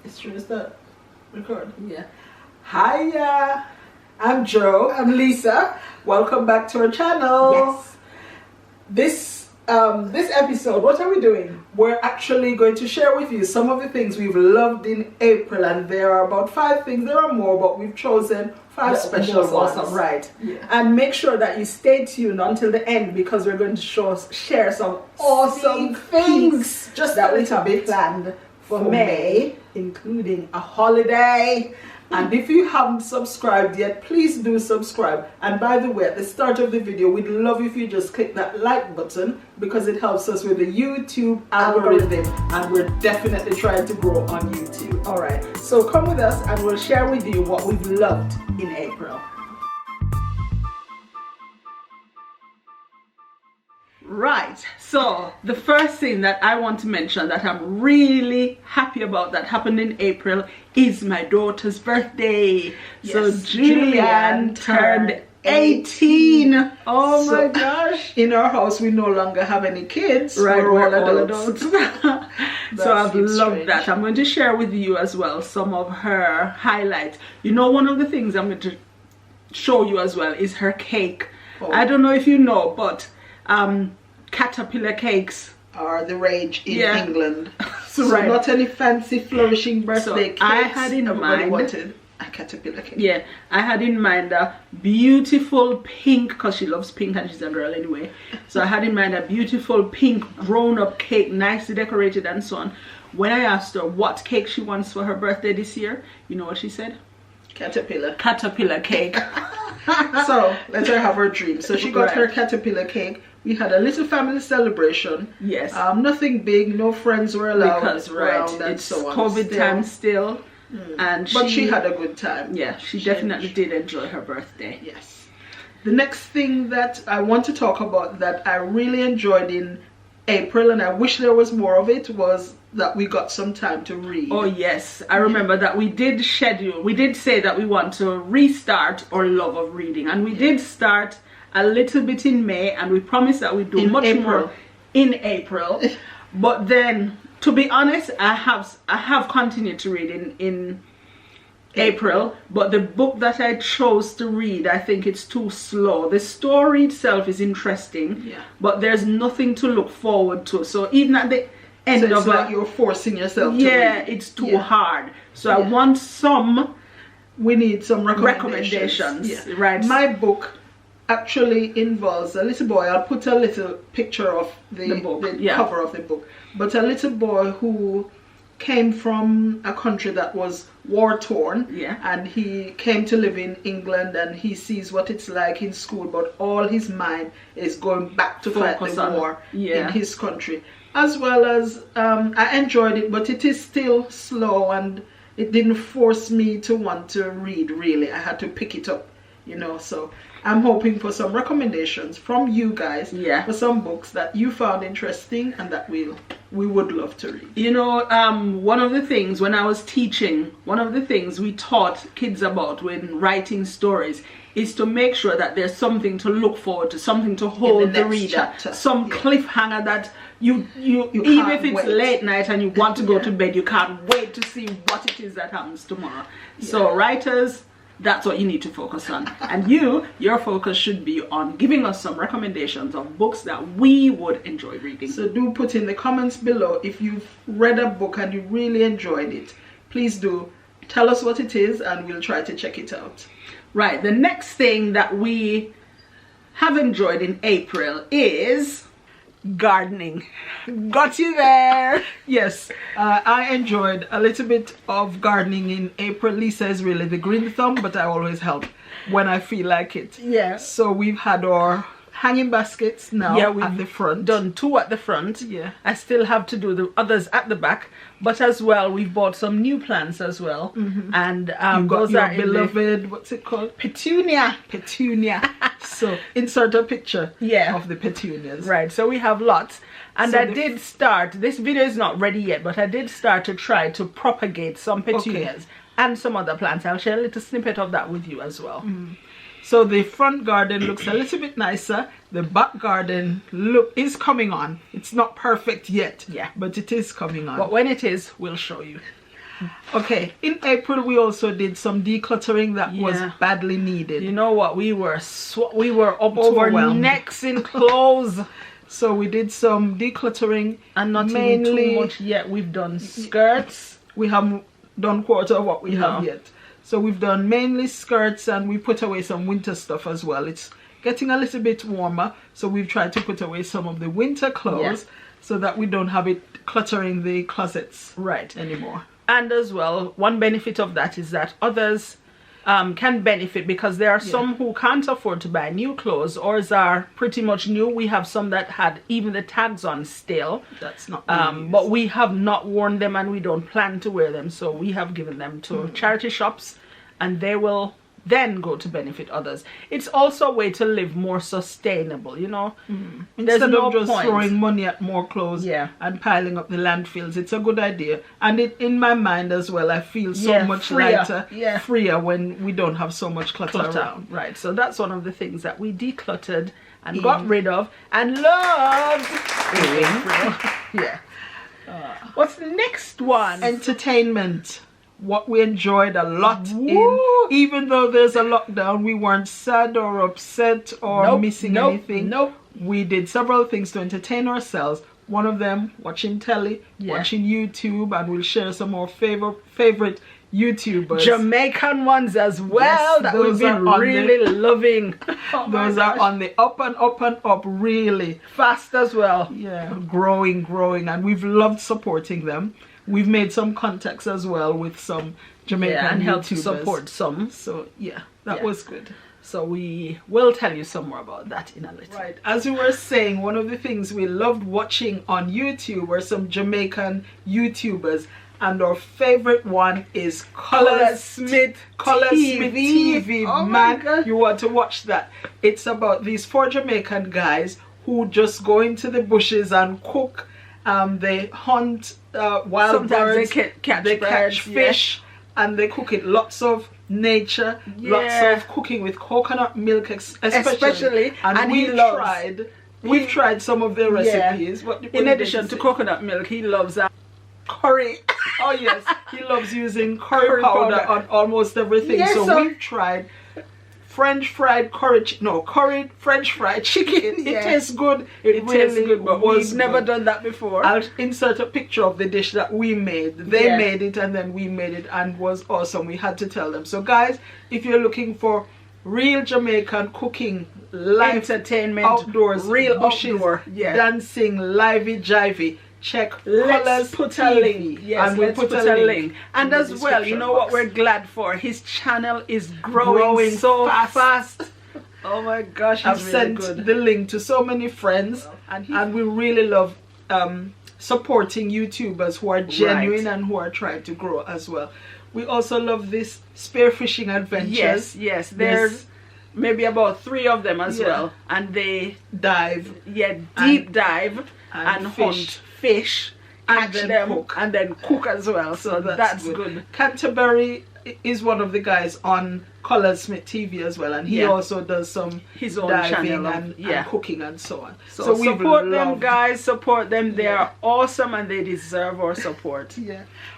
It's true, is that record? Yeah. Hiya! I'm Joe. I'm Leisa. Welcome back to our channel. Yes. This episode, what are we doing? We're actually going to share with you some of the things we've loved in April, and there are about 5 things. There are more, but we've chosen 5 special ones. Awesome. Right. Yeah. And make sure that you stay tuned until the end, because we're going to share some awesome things Just that a we little have bit planned for May, including a holiday. And if you haven't subscribed yet, please do subscribe. And by the way, at the start of the video, we'd love if you just click that like button, because it helps us with the YouTube algorithm, and we're definitely trying to grow on YouTube. All right, so come with us and we'll share with you what we've loved in April. Right, so the first thing that I want to mention that I'm really happy about that happened in April is my daughter's birthday. Yes, So Julianne turned 18. Oh So, my gosh. In our house, we no longer have any kids. Right, we're we're all all adults. So I've seems loved strange. that. I'm going to share with you as well some of her highlights. You know, one of the things I'm going to show you as well is her cake. Oh. I don't know if you know, but caterpillar cakes Are the rage in Yeah. England. So So not any fancy flourishing birthday cakes. I had in Everybody mind- wanted a caterpillar cake. Yeah, I had in mind a beautiful pink, because she loves pink and she's a girl anyway. So I had in mind a beautiful pink grown-up cake, nicely decorated and so on. When I asked her what cake she wants for her birthday this year, you know what she said? Caterpillar. Caterpillar cake. So let her have her dream. So she got Right. her caterpillar cake. We had a little family celebration. Yes. Nothing big. No friends were allowed. Because around and it's so on. COVID Still. time still. And But she had a good time. Yeah, she definitely did enjoy her birthday. Yes. The next thing that I want to talk about that I really enjoyed in April, and I wish there was more of it, was that we got some time to read. Oh yes, I remember that we did say that we want to restart our love of reading, and we did start a little bit in May, and we promised that we'd do In much April. more in April. But then, to be honest, I have continued to read in April, but the book that I chose to read, I think it's too slow. The story itself is interesting, Yeah. but there's nothing to look forward to. So even at the end So it's of like it, you're forcing yourself to yeah, read. it's too Yeah. hard. So I Yeah. want some We need some recommendations. recommendations. Right. My book actually involves a little boy. I'll put a little picture of the book, the yeah. cover of the book. But a little boy who came from a country that was war-torn. Yeah. And he came to live in England, and he sees what it's like in school, but all his mind is going back to fight Focus the on- war yeah. in his country. As well as, I enjoyed it, but it is still slow, and it didn't force me to want to read, really. I had to pick it up, you know. So I'm hoping for some recommendations from you guys, Yeah. for some books that you found interesting and that we would love to read. You know, one of the things when I was teaching, one of the things we taught kids about when writing stories is to make sure that there's something to look forward to, something to hold the next reader, chapter. some Yeah. cliffhanger that you even can't if it's wait. late night and you want to go Yeah. to bed, you can't wait to see what it is that happens tomorrow. So Yeah. writers, that's what you need to focus on. And your focus should be on giving us some recommendations of books that we would enjoy reading. So do put in the comments below if you've read a book and you really enjoyed it. Please do tell us what it is, and we'll try to check it out. Right, the next thing that we have enjoyed in April is gardening. Got you there. Yes, I enjoyed a little bit of gardening in April. Lisa is really the green thumb, but I always help when I feel like it. Yeah. So we've had our hanging baskets now at the front. Done 2 at the front. Yeah. I still have to do the others at the back, but as well we've bought some new plants as well. And You've got those your are in the beloved, what's it called? petunia. Petunia. So insert a picture Yeah. of the petunias. Right, so we have lots. And So I the- did start, this video is not ready yet, but I did start to try to propagate some petunias and some other plants. I'll share a little snippet of that with you as well. So the front garden looks a little bit nicer. The back garden is coming on. It's not perfect yet, Yeah. but it is coming on. But when it is, we'll show you. Okay, in April we also did some decluttering that was badly needed. You know what? We were up to our Overwhelmed. necks in clothes. So we did some decluttering, And not mainly even too much yet. We've done skirts. we haven't done quarter of what we have yet. So we've done mainly skirts, and we put away some winter stuff as well. It's getting a little bit warmer, so we've tried to put away some of the winter clothes so that we don't have it cluttering the closets anymore. And as well, one benefit of that is that others can benefit, because there are some who can't afford to buy new clothes, or are pretty much new. We have some that had even the tags on still. That's not but we have not worn them, and we don't plan to wear them, so we have given them to charity shops, and they will then go to benefit others. It's also a way to live more sustainable, you know. Instead no of just point throwing money at more clothes and piling up the landfills, it's a good idea. And it, in my mind as well, I feel so much lighter, freer when we don't have so much clutter around. Right, so that's one of the things that we decluttered and got rid of and loved doing. What's the next one? Entertainment. What we enjoyed a lot even though there's a lockdown, we weren't sad or upset or missing anything. We did several things to entertain ourselves. One of them, watching telly, watching YouTube, and we'll share some more favorite YouTubers. Jamaican ones as well, that we've been really loving. Those are on the up and up and up, really fast as well. Growing, and we've loved supporting them. We've made some contacts as well with some Jamaican and helped YouTubers. support some. So that was good. So we will tell you some more about that in a little. Right. As we were saying, one of the things we loved watching on YouTube were some Jamaican YouTubers. And our favorite one is Color Smith TV. Oh Man, you want to watch that. It's about these 4 Jamaican guys who just go into the bushes and cook. They hunt wild birds, they catch fish, and they cook it. Lots of nature, lots of cooking with coconut milk, especially. And we've tried some of their recipes. In addition to coconut milk, he loves curry. Oh yes, he loves using curry powder on almost everything. So we've tried French fried curried French fried chicken. It tastes good. It tastes good, but we've never done that before. I'll insert a picture of the dish that we made. They made it, and then we made it, and was awesome. We had to tell them. So guys, if you're looking for real Jamaican cooking, live entertainment, outdoors, real bushes, outdoor, dancing, livey jivey, check Let's put a link. Yes, and we'll put a link. And as well, you know what we're glad for? His channel is growing so fast. Oh my gosh, I've sent the link to so many friends, and we really love supporting YouTubers who are genuine and who are trying to grow as well. We also love this spearfishing adventures. Yes, there's maybe about 3 of them as well, and they dive, deep dive and hunt fish, catch them, and then cook as well. So that's good. Canterbury is one of the guys on Color Smith TV as well, and he also does his own diving and cooking and so on. So we support them, guys. Support them. They are awesome, and they deserve our support.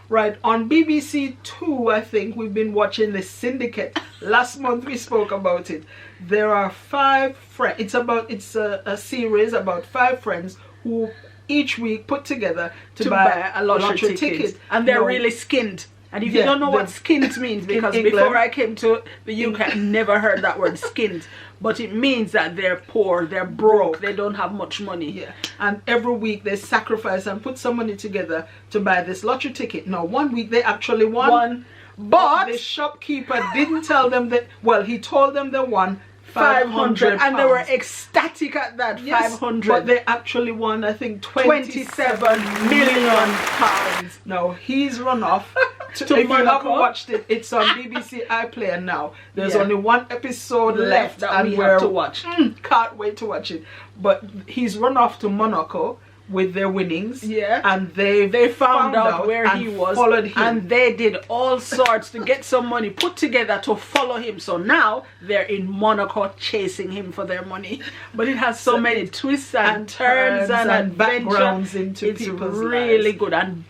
Right, on BBC 2, I think we've been watching The Syndicate. Last month we spoke about it. There are 5 friends. It's a series about 5 friends who each week put together to buy a lottery ticket. And they're really skinned. And if you don't know what skint means, because before I came to the UK, I never heard that word skint. But it means that they're poor, they're broke, they don't have much money. And every week they sacrifice and put some money together to buy this lottery ticket. Now, one week they actually won. But the shopkeeper didn't tell them that, well, he told them they won 500 and they were ecstatic at that. 500, but they actually won, I think, 27 million pounds. Now he's run off to if Monaco. You haven't watched it, it's on BBC iPlayer now. There's only 1 episode left that we have to watch. Can't wait to watch it. But he's run off to Monaco with their winnings, and they found out where he was, followed him, and they did all sorts to get some money put together to follow him. So now they're in Monaco chasing him for their money. But it has so many twists and turns and backgrounds into people's really lives. good. And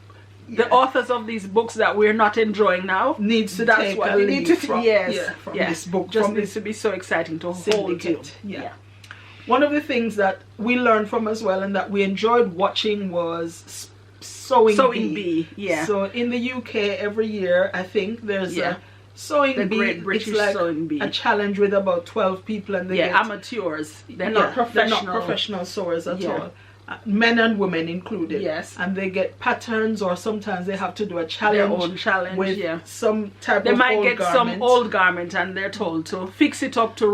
the authors of these books that we're not enjoying now needs to that's take what a they lead need to from, from this book. just from needs this to be so exciting to hold to. syndicate. One of the things that we learned from as well and that we enjoyed watching was Sewing Bee. Yeah. So in the UK every year, I think there's a Sewing Bee. Great British it's like Sewing Bee. a challenge with about 12 people, and they get amateurs. They're not professional. They're not professional sewers at all. Men and women included. Yes. And they get patterns, or sometimes they have to do a challenge. Their own challenge with some type they of might old get garment. some old garment and they're told to fix it up, to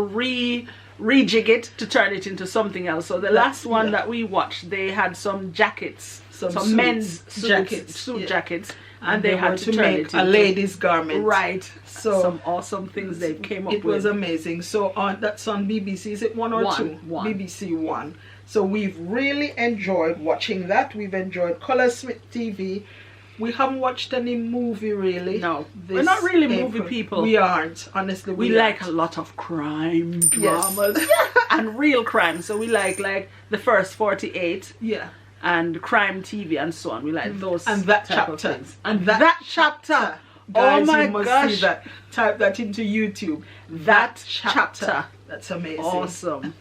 rejig it, to turn it into something else. So the last one that we watched, they had some jackets, some men's suit jackets, and they had to turn make it into a lady's garment. Right. So some awesome things they came up with. It was amazing. So that's on BBC. Is it one or two? One. BBC One. So we've really enjoyed watching that. We've enjoyed Colour Smith TV. We haven't watched any movie really. No, we're not really movie people. We aren't, honestly. We like a lot of crime dramas and real crime. So we like the first 48. Yeah. And crime TV and so on. We like those and that type of chapter. things. And that chapter. Guys, oh my you must gosh. see that. Type that into YouTube. That chapter. That's amazing. Awesome.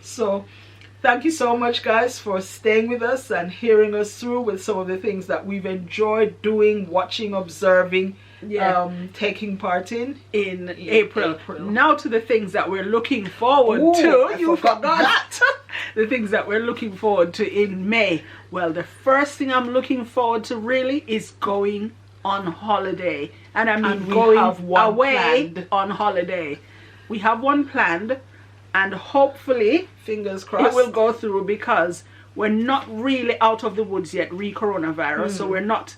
So thank you so much, guys, for staying with us and hearing us through with some of the things that we've enjoyed doing, watching, observing, taking part in April. Now to the things that we're looking forward to. You forgot that. The things that we're looking forward to in May. Well, the first thing I'm looking forward to really is going on holiday. And I mean going away on holiday. We have one planned, and hopefully, fingers crossed, it will go through, because we're not really out of the woods yet re-coronavirus. So we're not,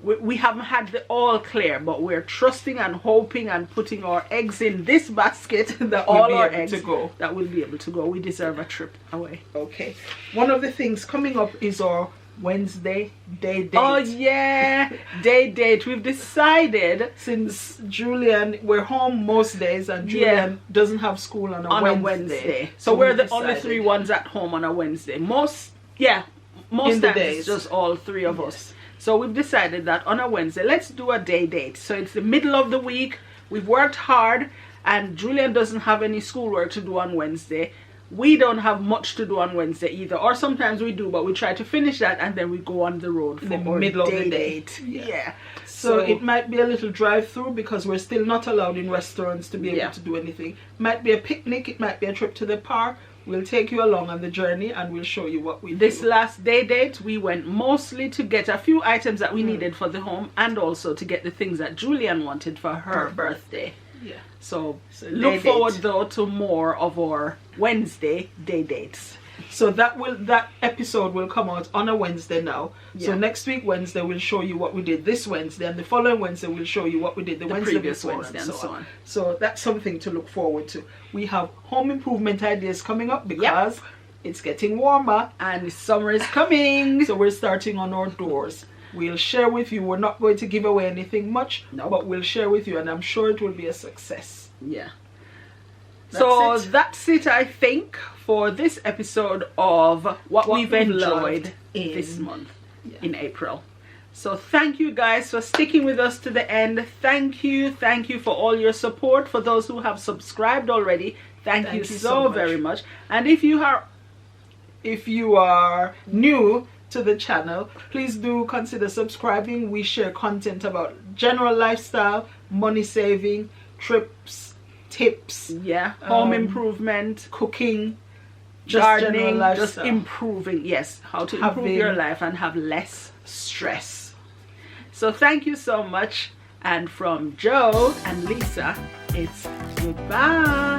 we haven't had the all clear, but we're trusting and hoping and putting our eggs in this basket that all our eggs that will be able to go. We deserve a trip away. Okay. One of the things coming up is our Wednesday day date. Oh yeah, day date. We've decided, since Julian, we're home most days, and Julian doesn't have school on a Wednesday. So we're the only three ones at home on a Wednesday. Most times it's just all three of us. So we've decided that on a Wednesday, let's do a day date. So it's the middle of the week. We've worked hard, and Julian doesn't have any schoolwork to do on Wednesday. We don't have much to do on Wednesday either, or sometimes we do, but we try to finish that and then we go on the road for the middle of the day. Yeah. So it might be a little drive-through, because we're still not allowed in restaurants to be able to do anything. Might be a picnic, it might be a trip to the park. We'll take you along on the journey and we'll show you what we do. This last day date, we went mostly to get a few items that we needed for the home, and also to get the things that Julian wanted for her birthday. Yeah. So look forward though to more of our Wednesday day dates. So that episode will come out on a Wednesday now. So next week Wednesday we'll show you what we did this Wednesday, and the following Wednesday we'll show you what we did the Wednesday previous before, Wednesday, and so on. So that's something to look forward to. We have home improvement ideas coming up, because it's getting warmer and summer is coming. So we're starting on our doors. We'll share with you. We're not going to give away anything much, but we'll share with you, and I'm sure it will be a success. Yeah. That's it, I think, for this episode of what we've enjoyed this month in April. So thank you guys for sticking with us to the end. Thank you for all your support. For those who have subscribed already, thank you so very much. And if you are new to the channel, please do consider subscribing. We share content about general lifestyle, money saving, trips, tips, home improvement, cooking, gardening, just improving, how to improve your life and have less stress. So thank you so much, and from Joe and Lisa, it's goodbye.